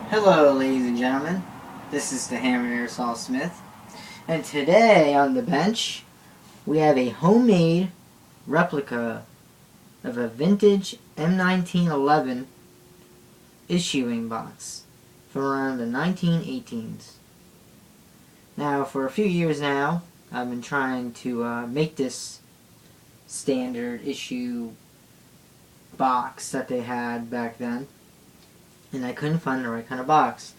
Hello, ladies and gentlemen. This is the Hammer Airsoft Smith, and today on the bench we have a homemade replica of a vintage M1911 issuing box from around the 1918s. Now, for a few years now, I've been trying to make this standard issue box that they had back then, and I couldn't find the right kind of box.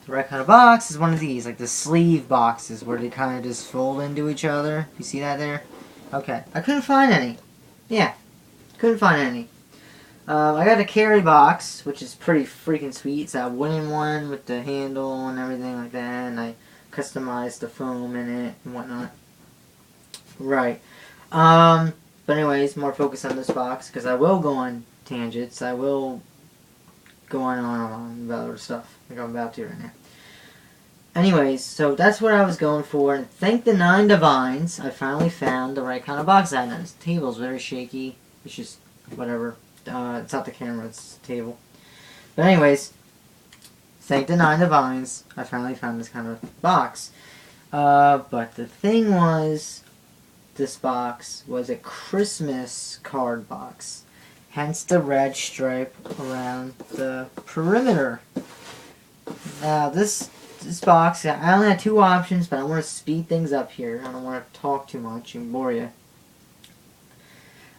The right kind of box is one of these, like the sleeve boxes, where they kind of just fold into each other. You see that there? Okay. I couldn't find any. Yeah. Couldn't find any. I got a carry box, which is pretty freaking sweet. It's that wooden one with the handle and everything like that, and I customized the foam in it and whatnot. Right. But anyways, more focus on this box, because I will go on tangents. I will going on about other stuff like I'm about to right now. Anyways, so that's what I was going for, and thank the 9 Divines, I finally found the right kind of box. I know this table's very shaky. It's just whatever. It's not the camera, it's the table. But anyways, thank the 9 Divines, I finally found this kind of box. But the thing was, this box was a Christmas card box. Hence the red stripe around the perimeter. Now this box, I only had 2 options, but I want to speed things up here. I don't want to talk too much and bore you.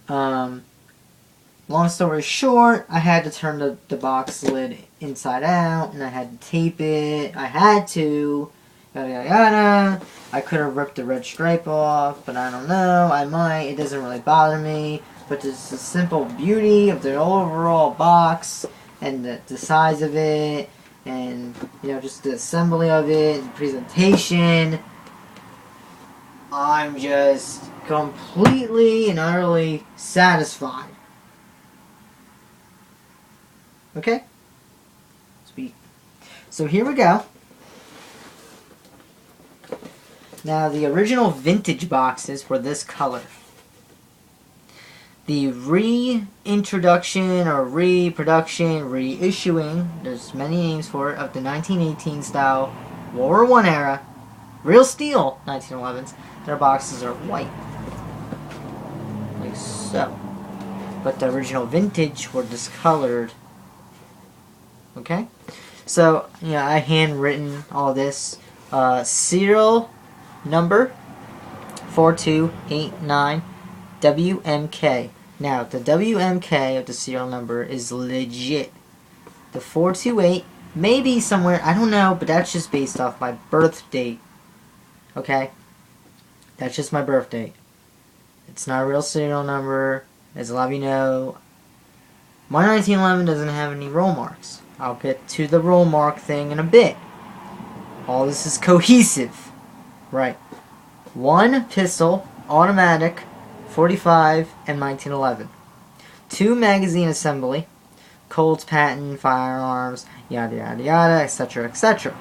Long story short, I had to turn the box lid inside out, and I had to tape it. I had to. Yada yada yada. I could have ripped the red stripe off, but I don't know. I might. It doesn't really bother me. But just the simple beauty of the overall box and the size of it, and just the assembly of it, the presentation, I'm just completely and utterly satisfied. Okay? Sweet. So here we go. Now, the original vintage boxes were this color. The reintroduction or reproduction, reissuing, there's many names for it, of the 1918 style World War I era real steel 1911s, their boxes are white. Like so. But the original vintage were discolored. Okay? So, I handwritten all this. Serial number 4289 WMK. Now, the WMK of the serial number is legit. The 428 may be somewhere, I don't know, but that's just based off my birth date. Okay? That's just my birth date. It's not a real serial number. As a lot of you know, my 1911 doesn't have any roll marks. I'll get to the roll mark thing in a bit. All this is cohesive. Right. 1 pistol, automatic, 45 and 1911. 2 magazine assembly, Colt's patent, firearms, yada yada yada, etc. etc.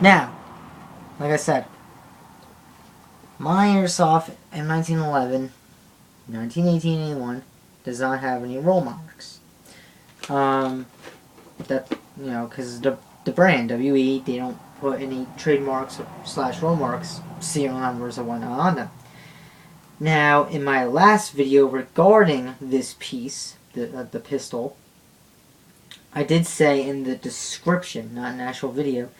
Now, like I said, my Airsoft M1911 1918-81 does not have any roll marks. Because the brand WWI, they don't put any trademarks / roll marks, serial numbers or whatnot on them. Now, in my last video regarding this piece, the pistol, I did say in the description, not an actual video,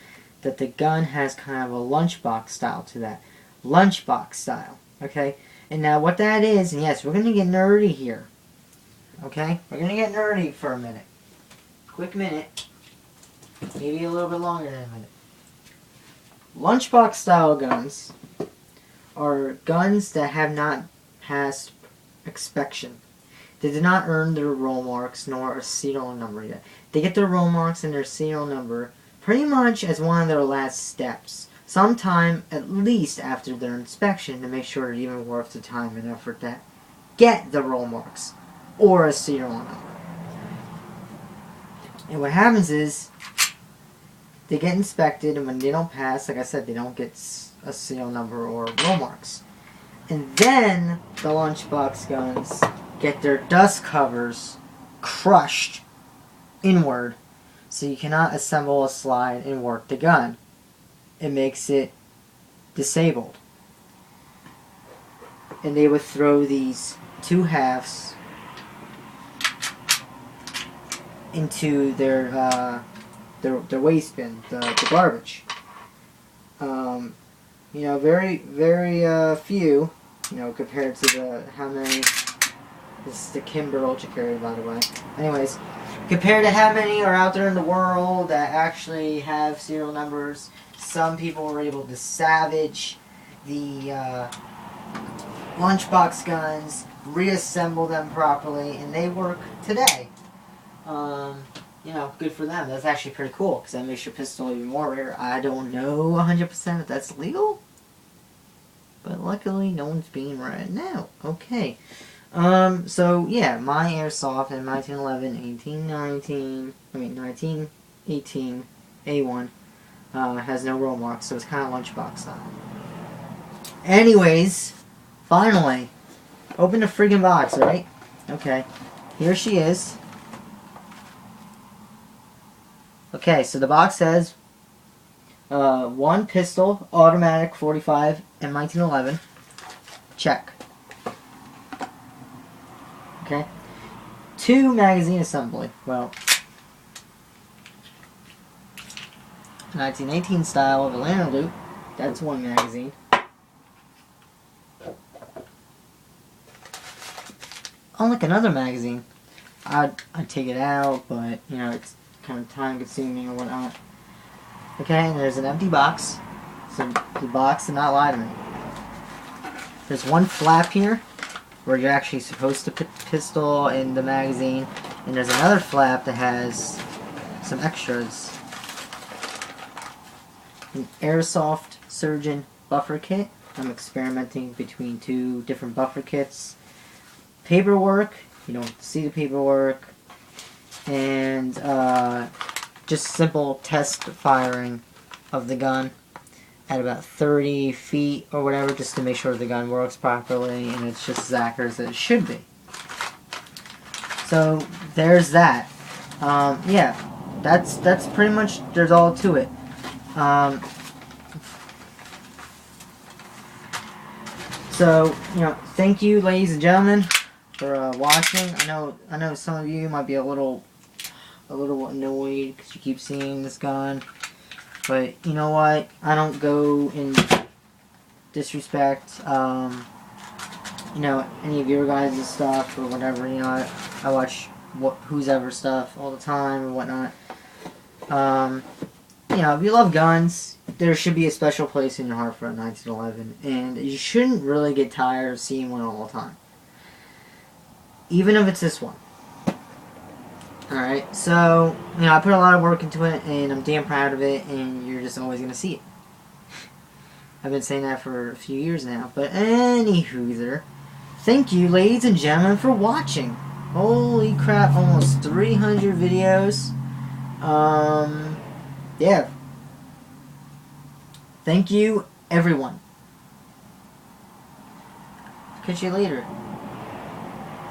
that the gun has kind of a lunchbox style to that. Lunchbox style, okay? And now what that is, and yes, we're going to get nerdy here, okay? We're going to get nerdy for a minute. Quick minute. Maybe a little bit longer than a minute. Lunchbox style guns are guns that have not passed inspection. They did not earn their roll marks nor a serial number yet. They get their roll marks and their serial number pretty much as one of their last steps. Sometime at least after their inspection to make sure they're even worth the time and effort to get the roll marks or a serial number. And what happens is they get inspected, and when they don't pass, like I said, they don't get a serial number or roll marks. And then the lunchbox guns get their dust covers crushed inward So you cannot assemble a slide and work the gun. It makes it disabled. And they would throw these two halves into their waste bin, the garbage. You know, very few. You know, compared to the how many. This is the Kimber Ultra Carry, by the way. Anyways, compared to how many are out there in the world that actually have serial numbers, some people were able to salvage the lunchbox guns, reassemble them properly, and they work today. You know, good for them. That's actually pretty cool, because that makes your pistol even more rare. I don't know 100% if that's legal, but luckily no one's being right now. Okay. So yeah, my Airsoft in 1918 A1 has no roll marks, so it's kind of lunchbox style. Anyways, finally, open the friggin' box, right? Okay, here she is. Okay, so the box says one pistol, automatic 45 M1911. Check. Okay. 2 magazine assembly. Well, 1918 style of Atlanta loop. That's 1 magazine. Unlike another magazine, I'd take it out, but you know it's kind of time consuming or whatnot. Okay, and there's an empty box. So the box did not lie to me. There's one flap here where you're actually supposed to put the pistol in the magazine, and there's another flap that has some extras. An Airsoft Surgeon buffer kit. I'm experimenting between 2 different buffer kits. Paperwork, you don't see the paperwork, and just simple test firing of the gun at about 30 feet or whatever, just to make sure the gun works properly and it's just as accurate as it should be. So there's that. Yeah, that's pretty much, there's all to it. So, you know, thank you, ladies and gentlemen, for watching. I know some of you might be a little annoyed because you keep seeing this gun, but you know what? I don't go in disrespect, you know, any of your guys' stuff or whatever. You know, I watch who's ever stuff all the time and whatnot. You know, if you love guns, there should be a special place in your heart for a 1911, and you shouldn't really get tired of seeing one all the time, even if it's this one. Alright, so, you know, I put a lot of work into it, and I'm damn proud of it, and you're just always going to see it. I've been saying that for a few years now, but anywho, thank you, ladies and gentlemen, for watching. Holy crap, almost 300 videos. Yeah. Thank you, everyone. Catch you later.